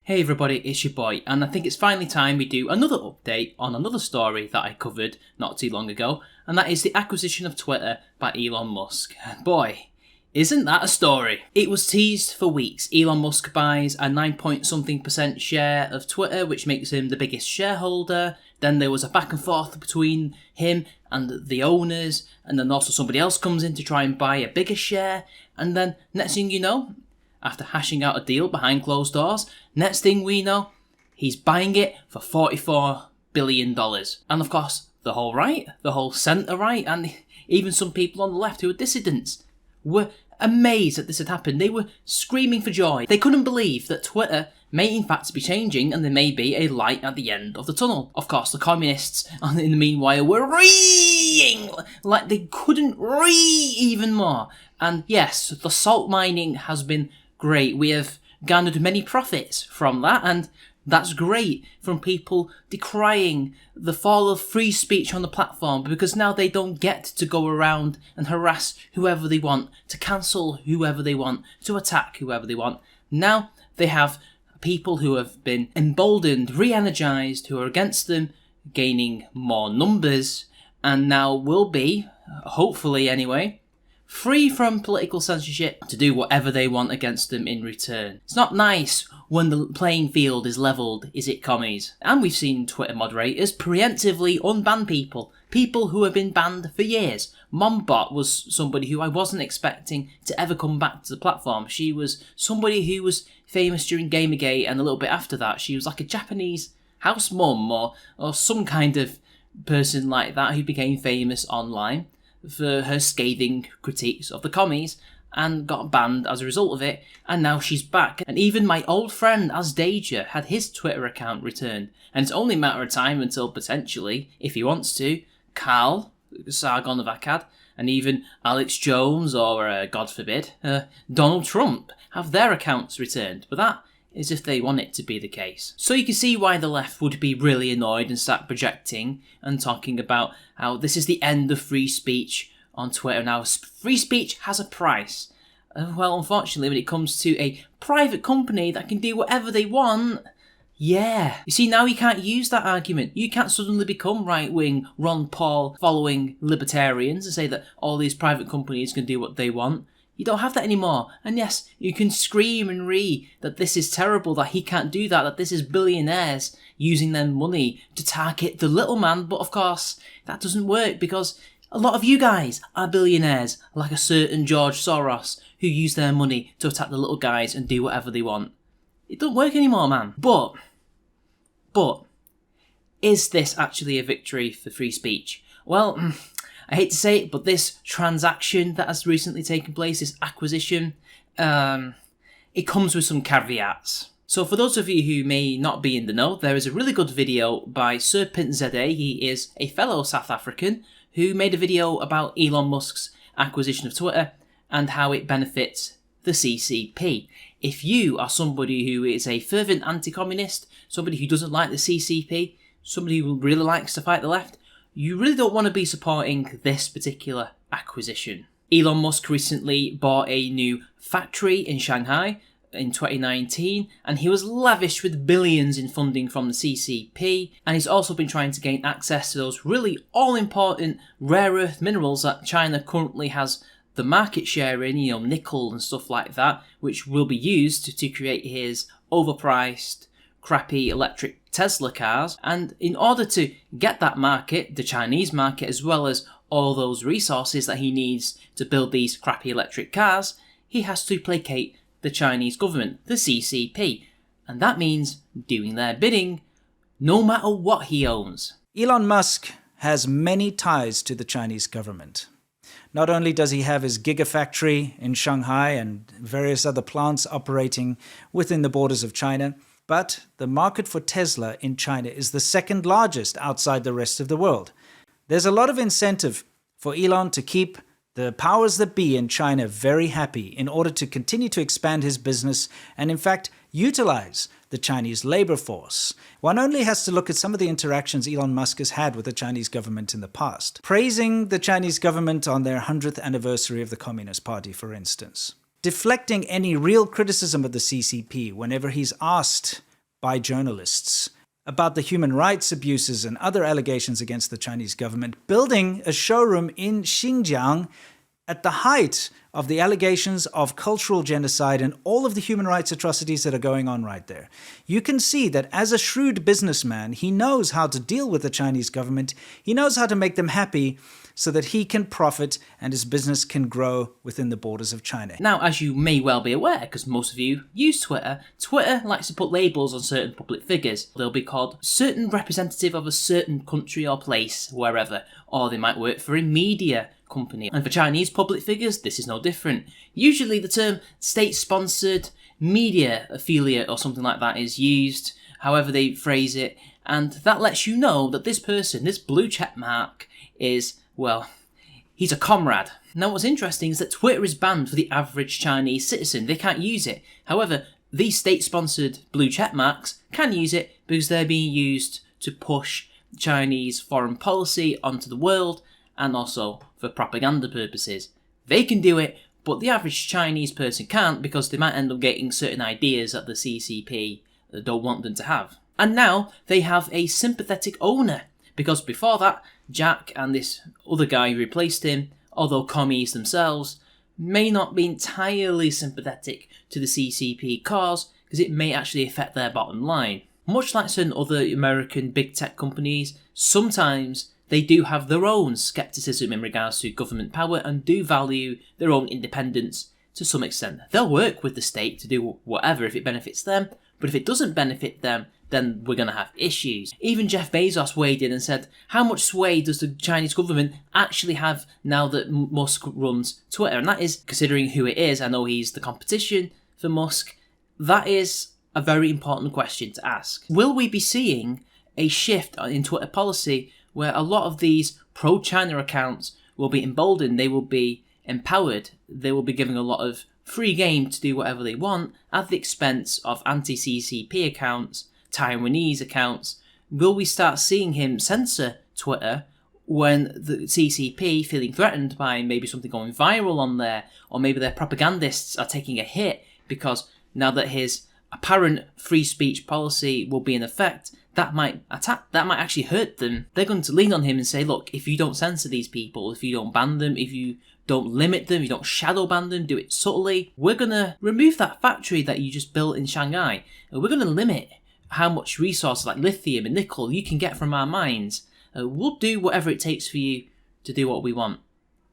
Hey everybody, it's your boy, and I think it's finally time we do another update on another story that I covered not too long ago, and that is the acquisition of Twitter by Elon Musk. Boy, isn't that a story? It was teased for weeks. Elon Musk buys a 9-point-something% share of Twitter, which makes him the biggest shareholder. Then there was a back and forth between him and the owners, and then also somebody else comes in to try and buy a bigger share, and then next thing you know, after hashing out a deal behind closed doors, next thing we know, he's buying it for $44 billion. And of course, the whole right, the whole centre right, and even some people on the left who are dissidents were amazed that this had happened. They were screaming for joy. They couldn't believe that Twitter may in fact be changing and there may be a light at the end of the tunnel. Of course, the communists in the meanwhile were reeing like they couldn't ree even more. And yes, the salt mining has been great. We have garnered many profits from that, and that's great from people decrying the fall of free speech on the platform, because now they don't get to go around and harass whoever they want, to cancel whoever they want, to attack whoever they want. Now they have people who have been emboldened, re-energized, who are against them, gaining more numbers, and now will be, hopefully anyway, free from political censorship to do whatever they want against them in return. It's not nice when the playing field is levelled, is it, commies? And we've seen Twitter moderators preemptively unban people who have been banned for years. Mombot was somebody who I wasn't expecting to ever come back to the platform. She was somebody who was famous during Gamergate, and a little bit after that she was like a Japanese house mum or some kind of person like that who became famous online for her scathing critiques of the commies and got banned as a result of it, and now she's back. And even my old friend Asdaja had his Twitter account returned, and it's only a matter of time until potentially, if he wants to, Carl Sargon of Akkad and even Alex Jones or, God forbid, Donald Trump have their accounts returned, but that is if they want it to be the case. So you can see why the left would be really annoyed and start projecting and talking about how this is the end of free speech on Twitter. Now, free speech has a price. Well, unfortunately, when it comes to a private company that can do whatever they want, yeah. You see, now you can't use that argument. You can't suddenly become right-wing Ron Paul following libertarians and say that all these private companies can do what they want. You don't have that anymore. And yes, you can scream and ree that this is terrible, that he can't do that this is billionaires using their money to target the little man. But of course, that doesn't work, because a lot of you guys are billionaires, like a certain George Soros, who use their money to attack the little guys and do whatever they want. It don't work anymore, man. But, is this actually a victory for free speech? Well, I hate to say it, but this transaction that has recently taken place, this acquisition, it comes with some caveats. So for those of you who may not be in the know, there is a really good video by Serpent ZA. He is a fellow South African who made a video about Elon Musk's acquisition of Twitter and how it benefits the CCP. If you are somebody who is a fervent anti-communist, somebody who doesn't like the CCP, somebody who really likes to fight the left, you really don't want to be supporting this particular acquisition. Elon Musk recently bought a new factory in Shanghai in 2019, and he was lavish with billions in funding from the CCP, and he's also been trying to gain access to those really all-important rare earth minerals that China currently has the market share in, nickel and stuff like that, which will be used to create his overpriced, crappy electric Tesla cars. And in order to get that market, the Chinese market, as well as all those resources that he needs to build these crappy electric cars, he has to placate the Chinese government, the CCP. And that means doing their bidding, no matter what he owns. Elon Musk has many ties to the Chinese government. Not only does he have his gigafactory in Shanghai and various other plants operating within the borders of China, but the market for Tesla in China is the second largest outside the rest of the world. There's a lot of incentive for Elon to keep the powers that be in China very happy in order to continue to expand his business and, in fact, utilize the Chinese labor force. One only has to look at some of the interactions Elon Musk has had with the Chinese government in the past, praising the Chinese government on their 100th anniversary of the Communist Party, for instance. Deflecting any real criticism of the CCP whenever he's asked by journalists about the human rights abuses and other allegations against the Chinese government, building a showroom in Xinjiang at the height of the allegations of cultural genocide and all of the human rights atrocities that are going on right there. You can see that as a shrewd businessman, he knows how to deal with the Chinese government. He knows how to make them happy so that he can profit and his business can grow within the borders of China. Now, as you may well be aware, because most of you use Twitter, Twitter likes to put labels on certain public figures. They'll be called certain representative of a certain country or place, wherever, or they might work for a media company. And for Chinese public figures, this is no different. Usually the term state-sponsored media affiliate or something like that is used, however they phrase it, and that lets you know that this person, this blue check mark, is, well, he's a comrade. Now what's interesting is that Twitter is banned for the average Chinese citizen. They can't use it. However, these state-sponsored blue check marks can use it because they're being used to push Chinese foreign policy onto the world and also for propaganda purposes. They can do it, but the average Chinese person can't because they might end up getting certain ideas that the CCP don't want them to have. And now they have a sympathetic owner, because before that, Jack and this other guy who replaced him, although commies themselves, may not be entirely sympathetic to the CCP cause because it may actually affect their bottom line. Much like certain other American big tech companies, sometimes they do have their own skepticism in regards to government power and do value their own independence to some extent. They'll work with the state to do whatever if it benefits them, but if it doesn't benefit them, then we're going to have issues. Even Jeff Bezos weighed in and said, how much sway does the Chinese government actually have now that Musk runs Twitter? And that is, considering who it is, I know he's the competition for Musk, that is a very important question to ask. Will we be seeing a shift in Twitter policy where a lot of these pro-China accounts will be emboldened, they will be empowered, they will be given a lot of free game to do whatever they want at the expense of anti-CCP accounts, Taiwanese accounts? Will we start seeing him censor Twitter when the CCP, feeling threatened by maybe something going viral on there, or maybe their propagandists are taking a hit because now that his apparent free speech policy will be in effect, that might actually hurt them. They're going to lean on him and say, look, if you don't censor these people, if you don't ban them, if you don't limit them, you don't shadow ban them, do it subtly, we're going to remove that factory that you just built in Shanghai, and we're going to limit how much resources like lithium and nickel you can get from our mines. We'll do whatever it takes for you to do what we want.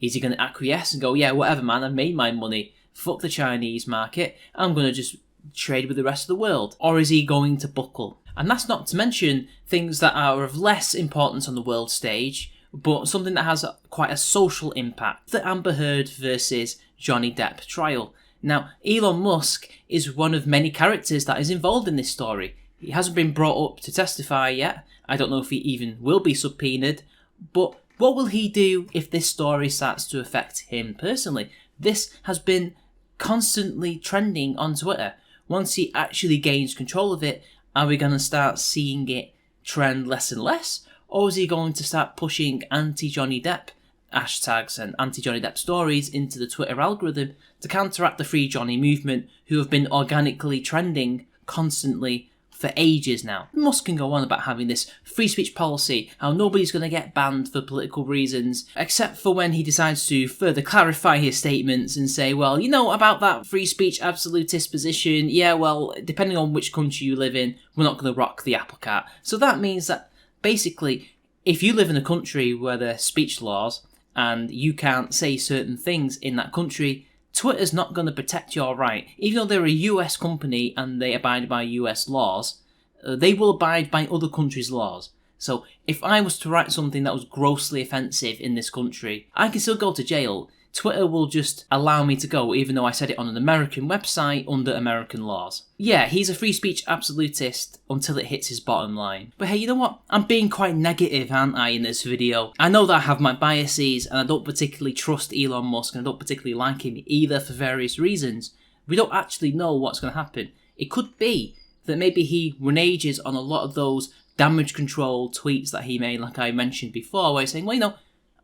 Is he going to acquiesce and go, yeah, whatever, man, I've made my money, fuck the Chinese market, I'm going to just trade with the rest of the world? Or is he going to buckle? And that's not to mention things that are of less importance on the world stage, but something that has quite a social impact. The Amber Heard versus Johnny Depp trial. Now, Elon Musk is one of many characters that is involved in this story. He hasn't been brought up to testify yet. I don't know if he even will be subpoenaed. But what will he do if this story starts to affect him personally? This has been constantly trending on Twitter. Once he actually gains control of it, are we going to start seeing it trend less and less? Or is he going to start pushing anti-Johnny Depp hashtags and anti-Johnny Depp stories into the Twitter algorithm to counteract the Free Johnny movement, who have been organically trending constantly for ages now? Musk can go on about having this free speech policy, how nobody's going to get banned for political reasons, except for when he decides to further clarify his statements and say, well, you know, about that free speech absolutist position, yeah, well, depending on which country you live in, we're not going to rock the apple cart. So that means that basically, if you live in a country where there are speech laws and you can't say certain things in that country, Twitter's not going to protect your right. Even though they're a US company and they abide by US laws, they will abide by other countries' laws. So if I was to write something that was grossly offensive in this country, I can still go to jail. Twitter will just allow me to go, even though I said it on an American website under American laws. Yeah, he's a free speech absolutist until it hits his bottom line. But hey, you know what? I'm being quite negative, aren't I, in this video? I know that I have my biases, and I don't particularly trust Elon Musk, and I don't particularly like him either for various reasons. We don't actually know what's going to happen. It could be that maybe he reneges on a lot of those damage control tweets that he made, like I mentioned before, where he's saying, well, you know,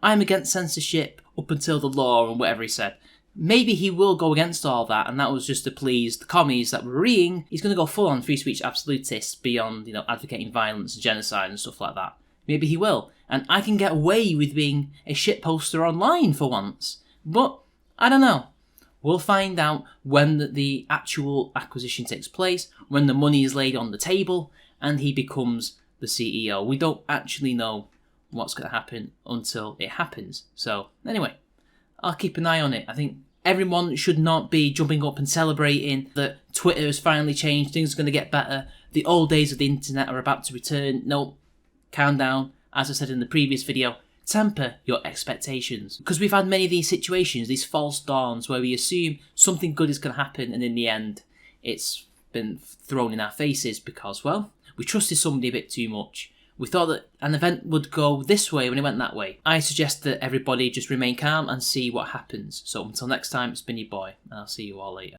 I'm against censorship up until the law and whatever he said. maybe he will go against all that, and that was just to please the commies that were worrying. He's going to go full-on free speech absolutist beyond, advocating violence and genocide and stuff like that. Maybe he will, and I can get away with being a shitposter online for once. But I don't know. We'll find out when the actual acquisition takes place, when the money is laid on the table, and he becomes the CEO. We don't actually know what's going to happen until it happens. So, anyway, I'll keep an eye on it. I think everyone should not be jumping up and celebrating that Twitter has finally changed, things are going to get better, the old days of the internet are about to return. No, calm down. As I said in the previous video, temper your expectations. Because we've had many of these situations, these false dawns, where we assume something good is going to happen, and in the end, it's been thrown in our faces because, well, we trusted somebody a bit too much. We thought that an event would go this way when it went that way. I suggest that everybody just remain calm and see what happens. So until next time, it's been your boy, and I'll see you all later.